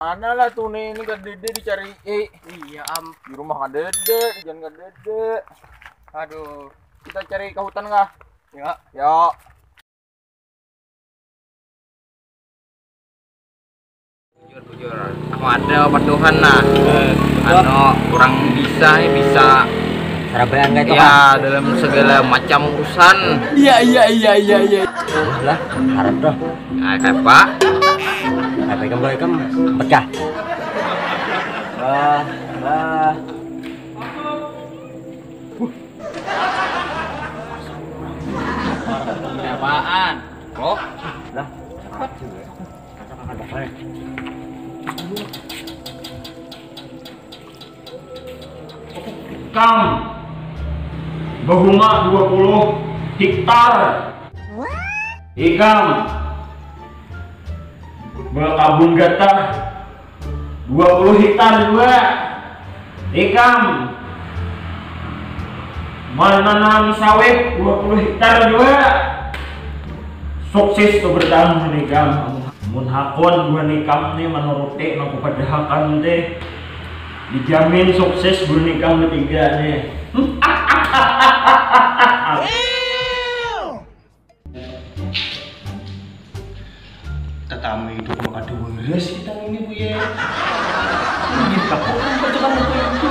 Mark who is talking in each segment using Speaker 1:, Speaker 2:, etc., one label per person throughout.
Speaker 1: Mana lah tuh nih, ini kan Dede dicari.
Speaker 2: Iya
Speaker 1: Di rumah kan Dede, di jalan kan Dede.
Speaker 2: aduh.
Speaker 1: Kita cari ke hutan nggak?
Speaker 2: Ya.
Speaker 1: Ya.
Speaker 2: Jujur, aku ada obat Tuhan nah. Kurang bisa
Speaker 3: Surabaya enggak itu
Speaker 2: ya dalam segala macam urusan.
Speaker 3: Iya. Lah, harap toh.
Speaker 2: Nah, kayak Pak.
Speaker 3: Assalamualaikum pecah. Wah.
Speaker 2: Ini apaan? Oh,
Speaker 3: Lah, cepat juga. Ada apa?
Speaker 4: Kang Bahuma 20 hektar Ikam Bekabun Gatah 20 hektar juga Ikam Menanam sawit 20 hektar juga. Sukses tuh bertahan nikam. Mun hakon dua nikam nih menuruti nang kepadhakan teh dijamin sukses bernikah ketiga nih. Tetamu itu bakal dures kita ini bu ya. Kita kok percakapan itu.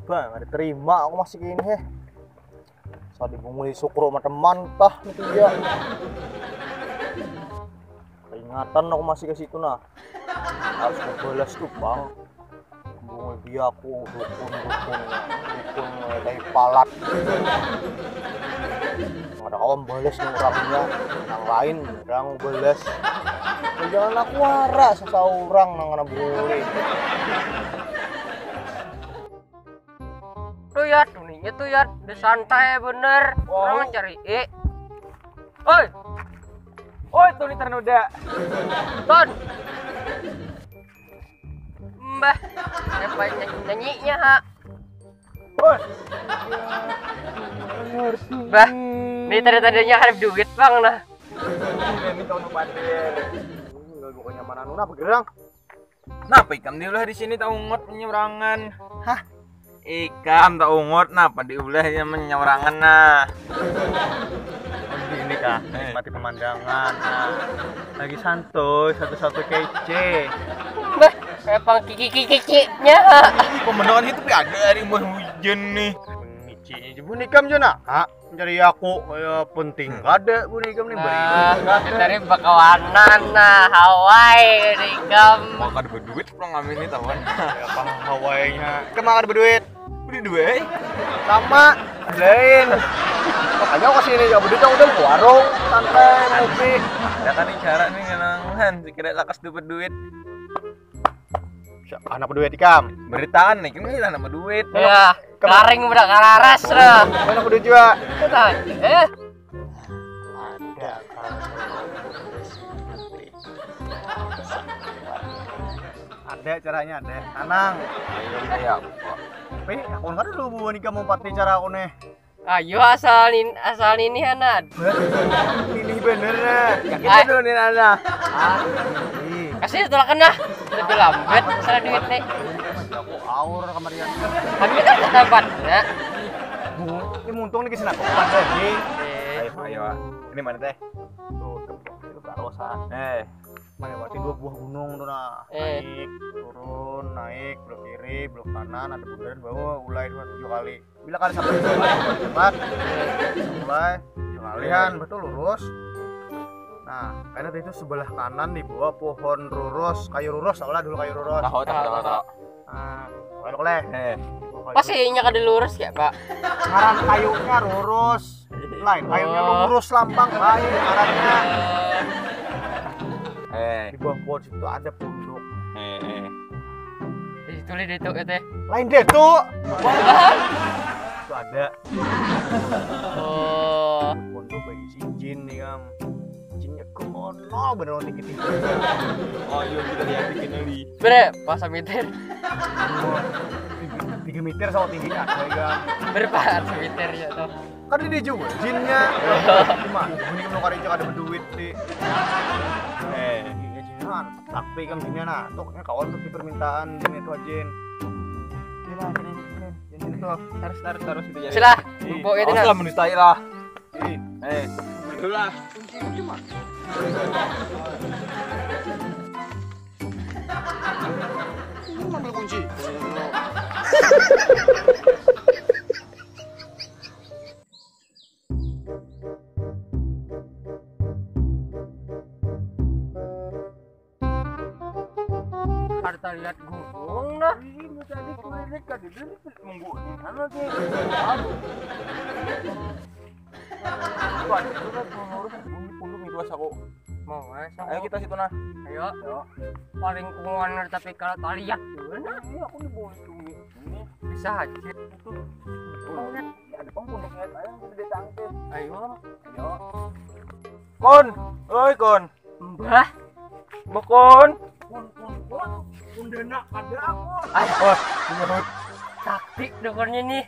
Speaker 1: Bang, ada terima aku masih gini heh. Saat dibunguli sukro sama teman tah itu dia. Peringatan aku masih ke situ nah. Harus membalas tuh bang. Bungul dia aku dukun kayak palat. Ada kawan balas nih orangnya, yang lain orang balas. Jangan aku waras seseorang nang kena bunguli.
Speaker 2: tuh ya, ininya tuh ya, udah santai bener. Orang cari
Speaker 1: Oi, tuh nih ternoda.
Speaker 2: Ton. Mbah, siapa nyanyinya ha?
Speaker 1: Oi.
Speaker 2: Bah, ini tanda-tandanya harap duit bang nah.
Speaker 1: Ini tahun patir. Enggak gua kenyamanan apa bergerang. Napa ikam diulah di sini tak ungut penyeberangan. Hah? Ikam tak ungut napa diulah menyeberangan nah. Ini kah, nikmati pemandangan. Nah, lagi santuy, satu-satu kece.
Speaker 2: Bah, kayak pang kiki-kiki-nya.
Speaker 1: Pemandangan itu ada hari mau hujan nih. Nici, bunikam jona. Hah, mencari aku kayak penting. Ada bunikam nih beri.
Speaker 2: Cari bakawanan nah, Hawaii nikam.
Speaker 1: Makan berduit pulang ngambil ini tahuan. Apa Hawaii-nya? Kemana berduit? Beli duit? Sama, lain. Makanya aku kesini ya berduit udah ke warung, santai, ngopi. Ada kan cara nih ngenangan, sekira lakas dapat duit. Anak berduit ikam. Beritaan nih, ini lah nama duit.
Speaker 2: Ya, kelaring udah kalaras lah.
Speaker 1: Mana berduit juga?
Speaker 2: Ada
Speaker 1: Ada caranya ada. Anang. Ayo Tapi aku kan dulu buat nikah mau pati cara aku nih.
Speaker 2: ayo asal ini Hanad.
Speaker 1: Ini bener nah. Yakin dulu nih Nana.
Speaker 2: Kasih tolak kena. Lebih lambat salah duit nih.
Speaker 1: Aku aur kamarian.
Speaker 2: Kami kan dapat ya.
Speaker 1: Ini muntung nih kesini aku lagi. Ayo. Ini mana teh? Tuh, itu kawasan. Mana berarti dua buah gunung tuh nah. Naik, turun, naik, belok kiri, belok kanan, ada bundaran bawah, ulai 7 kali. Bila kali sampai 7 kali cepat. Mulai 7 kalian, betul lurus. Nah, karena itu sebelah kanan di bawah pohon rurus, kayu rurus, tau lah dulu kayu rurus. Tahu. Nah, kalau leh.
Speaker 2: Pastinya kada lurus ya, Pak.
Speaker 1: Ngaran kayunya rurus. Lain kayunya lurus lampang lain ngarannya. Di bawah pohon situ ada pondok.
Speaker 2: Di situ itu teh.
Speaker 1: Lain deh tuh. Itu ada.
Speaker 2: Oh.
Speaker 1: Pondok bagi si jin nih kam. Jinnya kono bener tinggi. Oh iya kita lihat bikin lagi.
Speaker 2: Bre, pas meter.
Speaker 1: 3 meter sama tingginya ada ya.
Speaker 2: Berapa meter ya tuh?
Speaker 1: Kan dia juga jinnya. Gimana? Bunyi kamu kari ada berduit sih. nah tapi kan gini nah toknya kawan untuk di permintaan ini tuh Jin. Ini lah ini tuh taruh situ ya.
Speaker 2: Silah. Lupa gitu
Speaker 1: Awas
Speaker 2: nah.
Speaker 1: lah menistai lah. Itulah. Ambil kunci.
Speaker 2: Harta lihat gunung dah.
Speaker 1: Ini tadi kulihat kan itu nunggu di sana sih. Tuan, itu kan pengurus punduk itu aku.
Speaker 2: Mau sama.
Speaker 1: Ayo kita situ nah.
Speaker 2: Ayo.
Speaker 1: Ayo.
Speaker 2: Paling kuaner tapi kalau tak lihat tuh nah.
Speaker 1: Ini aku nih bawa itu ini.
Speaker 2: Bisa aja.
Speaker 1: Itu. Ada punduknya ayo kita ditangkap.
Speaker 2: Ayo.
Speaker 1: Ayo. Kon, oi kon.
Speaker 2: Mbah.
Speaker 1: Kon.
Speaker 4: Undana ada aku.
Speaker 1: Wah, menurut
Speaker 2: Taktik dokornya nih.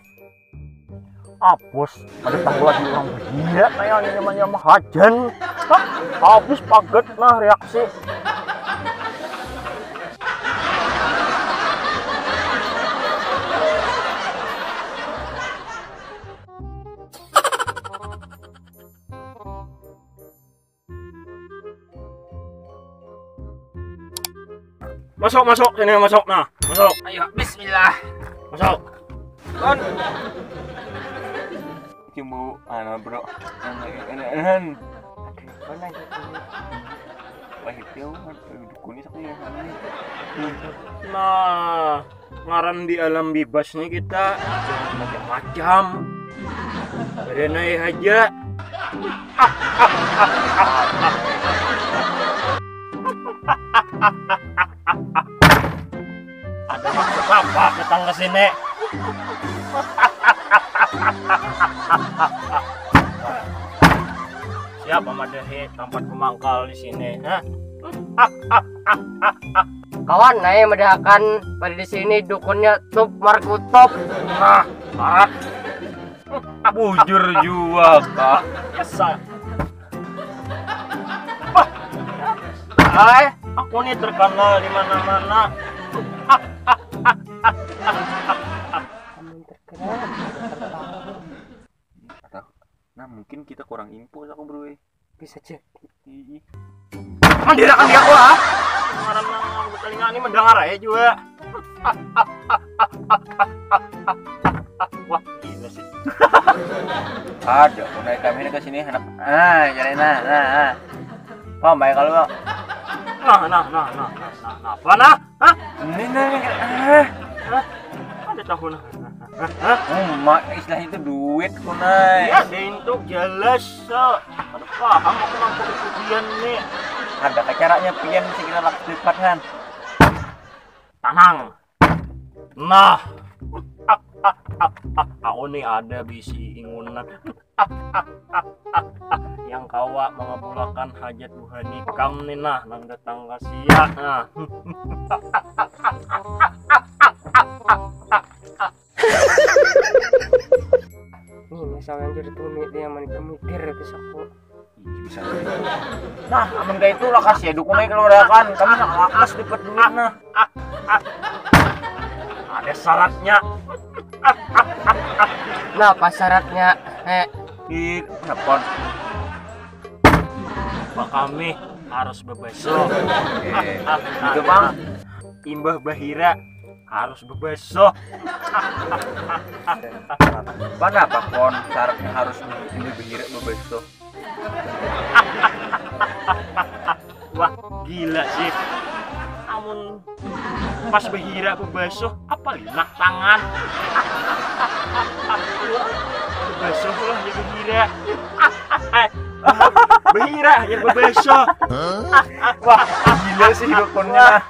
Speaker 1: apus ada tanggal lagi orang gila kayaknya namanya Mahajan. Habis paget nah reaksi.
Speaker 4: Masuk sini masuk nah. Masuk.
Speaker 2: Ayo, bismillah.
Speaker 4: Masuk.
Speaker 1: Kon. Cumbu bro. Enak.
Speaker 2: Mana itu?
Speaker 1: Wah itu dukuni sakit ya.
Speaker 4: Nah, ngaran di alam bebas nih kita macam-macam. Berenai aja. Ada maksud apa datang ke sini? Siapa Madahi tempat pemangkal di sini? Hah?
Speaker 2: Kawan, naik medahakan pada di sini dukunnya Top Markutop.
Speaker 4: Nah, parah.
Speaker 1: Bujur juga kak.
Speaker 4: Kesal. Aku nih terkenal di mana-mana.
Speaker 1: Nah mungkin kita kurang info aku bro.
Speaker 2: Bisa cek.
Speaker 4: Mandirakan dia gua. Ngaran telinga ini mendengar aja juga. Wah, gila sih.
Speaker 1: Ada, mau naik kami ke sini anak. Jadi nah. Paham baik kalau bang.
Speaker 4: Nah. Apa nah? Hah?
Speaker 1: Ini
Speaker 4: Ada tahu nah.
Speaker 1: mak istilah itu duit kunai.
Speaker 4: Ya, itu jelas. Ada paham aku mampu kemudian nih.
Speaker 1: Ada caranya pian sih kita lakukan depan kan.
Speaker 4: Tenang. Nah. Aku nih ada bisi ingunan. Yang kawa mengabulkan hajat buhani kam nih nah nang datang kasia. Nah.
Speaker 2: Nih, misalnya jadi tumit dia mikir bisa aku.
Speaker 1: Bisa. Nah, amun kayak itu lah kasih ya dukunnya keluarkan. Kami nak lakas dapat duit nah.
Speaker 4: Ada syaratnya.
Speaker 2: Nah, apa syaratnya?
Speaker 1: Kenapa?
Speaker 4: Pak kami harus bebeso.
Speaker 1: Itu bang.
Speaker 4: Imbah Bahira harus bebeso.
Speaker 1: Kenapa kon syaratnya harus ini behira bebeso?
Speaker 4: Wah, gila sih. Namun pas Bahira bebeso apa linak tangan. Bebeso lah ya Bahira. Bahira ya bebeso.
Speaker 1: Wah, gila sih dukunnya.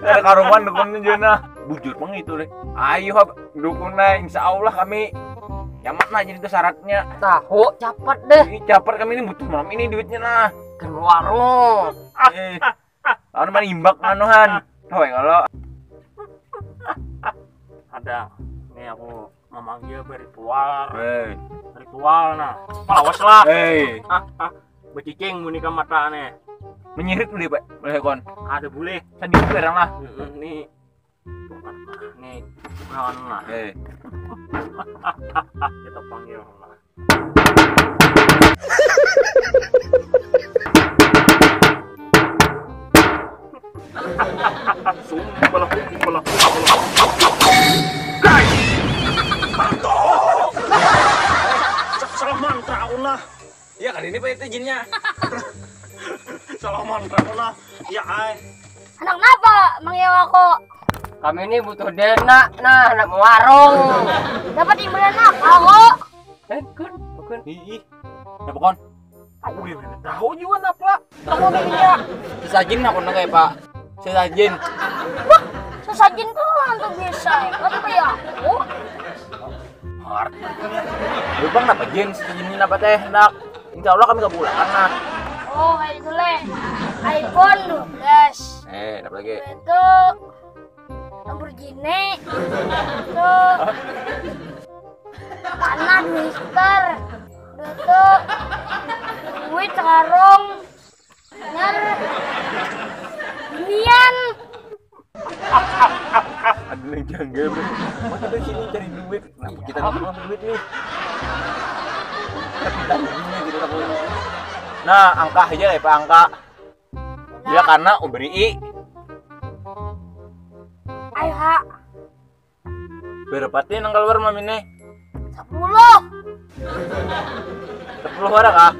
Speaker 1: Ada karuman dukunnya juga. Bujur bang itu deh. Ayo dukunnya, insya Allah kami nyaman nah jadi itu syaratnya.
Speaker 2: Tahu, cepat deh.
Speaker 1: Ini caper kami ini butuh malam ini duitnya nah.
Speaker 2: Kan warung.
Speaker 1: Lalu mana imbak anuhan. Tahu ya kalau
Speaker 4: Ada. Nih aku memanggil berritual.
Speaker 1: Hei.
Speaker 4: Ritual nah. Palawas lah.
Speaker 1: Hei.
Speaker 4: Becicing munika mata nih.
Speaker 1: Menyirit boleh, Pak. Boleh kon. Ada boleh. Sendiri barang lah.
Speaker 4: Nih. Nih. Kawan lah. Kita panggil lah. Sumpah lah. Salah mantra ulah.
Speaker 1: Iya kan ini Pak itu jinnya.
Speaker 4: Salah mantra ulah. Ya ay.
Speaker 5: Anak napa manggil aku?
Speaker 2: Kami ini butuh dana, nah anak warung.
Speaker 5: Dapat imbalan aku.
Speaker 2: Kun, bukan.
Speaker 1: Ih. Apa kon? Aku udah tahu juga napa. Kamu begini. Sesajin aku nang kayak Pak. Sesajin.
Speaker 5: Wah, sesajin tuh untuk bisa. Kata kayak aku.
Speaker 1: Hard. Lu bang napa jin? Sesajin ini napa teh nak? Insya Allah kami kabulakan nah.
Speaker 5: Oh, kayak itu leh. iPhone 12.
Speaker 1: Dapat lagi.
Speaker 5: Itu Lamborghini. Itu tanah Mister. Itu duit sekarang. Bener. Ginian.
Speaker 1: Ada yang janggal bro. Masa dari sini cari duit? Kenapa kita nggak mau duit nih? Kita begini kita tak boleh. Nah, angka aja ya Pak, angka. Dia karena beri I.
Speaker 5: Ayo, Hak.
Speaker 1: Berapa sih nang keluar mami nih?
Speaker 5: 10.
Speaker 1: 10 orang kah?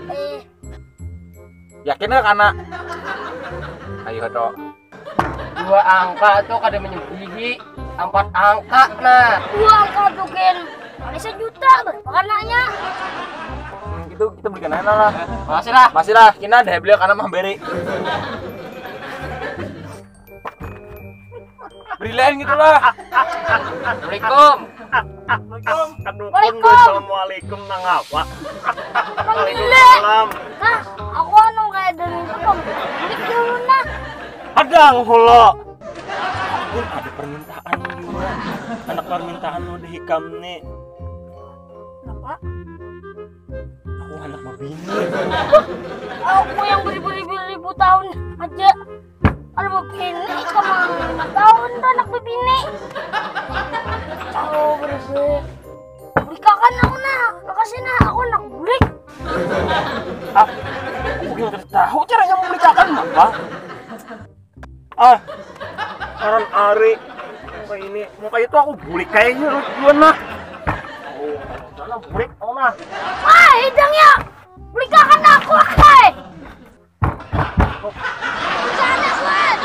Speaker 1: Yakin nggak karena? Ayo Hato.
Speaker 2: 2 angka tuh kada menyebihi 4 angka nah.
Speaker 5: 2 angka tuh Ken. Ada 1 juta berapa kanaknya?
Speaker 1: Gitu kita belikan aja lah.
Speaker 2: Masih lah.
Speaker 1: Masih lah, kita ada beli karena mah beri. Beri lain gitu lah.
Speaker 2: Assalamualaikum.
Speaker 5: Waalaikumsalam.
Speaker 4: Assalamualaikum nang apa?
Speaker 5: Waalaikumsalam. Nah, aku anu kayak dari itu dong. Balik dulu nah.
Speaker 4: Hadang holo. Pun ada permintaan juga. Anak permintaan lo dihikam nih.
Speaker 5: Apa?
Speaker 4: Aku anak berbini.
Speaker 5: Aku yang beribu-ribu tahun aja. Ada begini, kemang 5 tahun tuh anak begini. Tahu beribu. Belikan aku nah, makasih nah, aku anak bulik.
Speaker 1: Aku yang tahu caranya membelikan apa?
Speaker 4: Orang Ari. Muka itu aku bulik kayaknya lu duluan nah. Oh, sana bulik nah.
Speaker 5: Wah, hidang ya. Belikan aku, hai. Sana, Wan.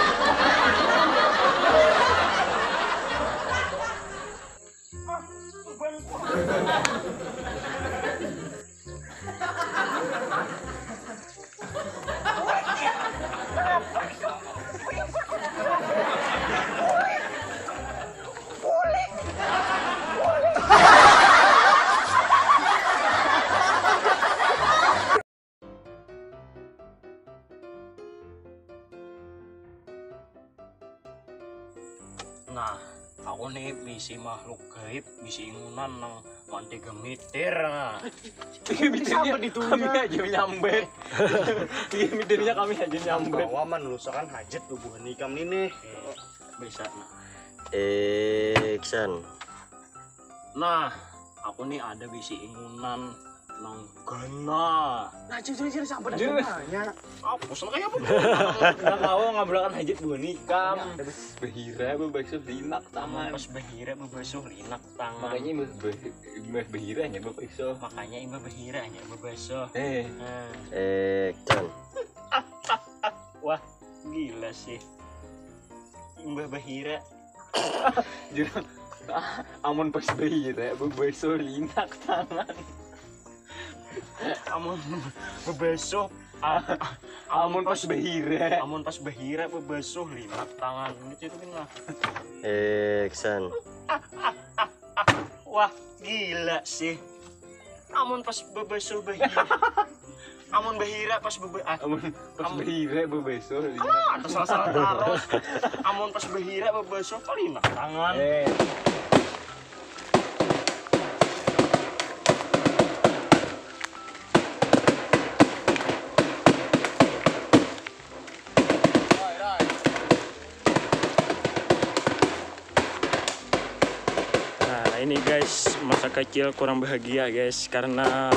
Speaker 4: Nah, aku nih bisi makhluk gaib, bisi ingunan nang mantega meter nah.
Speaker 1: Mitirnya kami aja nyambet. Mitirnya kami aja nyambet.
Speaker 4: Bawa menelusakan hajat tubuh nikam ini. Bisa nah.
Speaker 3: Iksan.
Speaker 4: Nah, aku nih ada bisi ingunan nang gana.
Speaker 1: Nah, jadi sampai
Speaker 4: nanya. Apa pesan kayak apa?
Speaker 1: Nggak mau ngabulakan hajat dua nikam. Behira bebasuh linak tangan.
Speaker 4: Pas bahira bebasuh linak tangan.
Speaker 1: Makanya imah behira hanya bebasuh.
Speaker 4: Makanya imah bahira hanya bebasuh.
Speaker 3: Iksan.
Speaker 4: Wah, gila sih. Imbah bahira.
Speaker 1: Jurang. Amun pas behira bebasuh linak tangan.
Speaker 4: Amun bebasuh.
Speaker 1: Amun pas behira.
Speaker 4: Amun pas bahira bebasuh linak tangan. Itu kan.
Speaker 3: Iksan.
Speaker 4: Wah, gila sih. Amun pas bebasuh bahira. Amun bahira pas
Speaker 1: behira bebasuh linak.
Speaker 4: Ada salah terus. Amun pas bahira bebasuh linak tangan. ini guys, masa kecil kurang bahagia guys, karena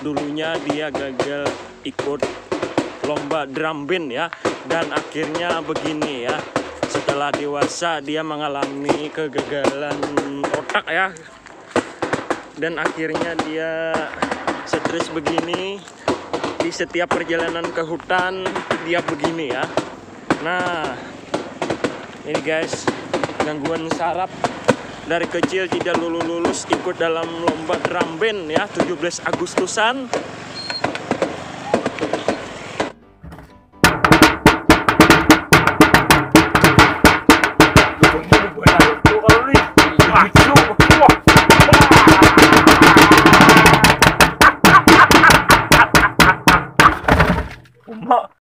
Speaker 4: dulunya dia gagal ikut lomba drum band ya, dan akhirnya begini ya. Setelah dewasa dia mengalami kegagalan otak ya, dan akhirnya dia stres begini. Di setiap perjalanan ke hutan dia begini ya. Nah, ini guys, gangguan saraf. Dari kecil tidak lulus ikut dalam lomba drum band ya, 17 Agustusan.
Speaker 1: Mak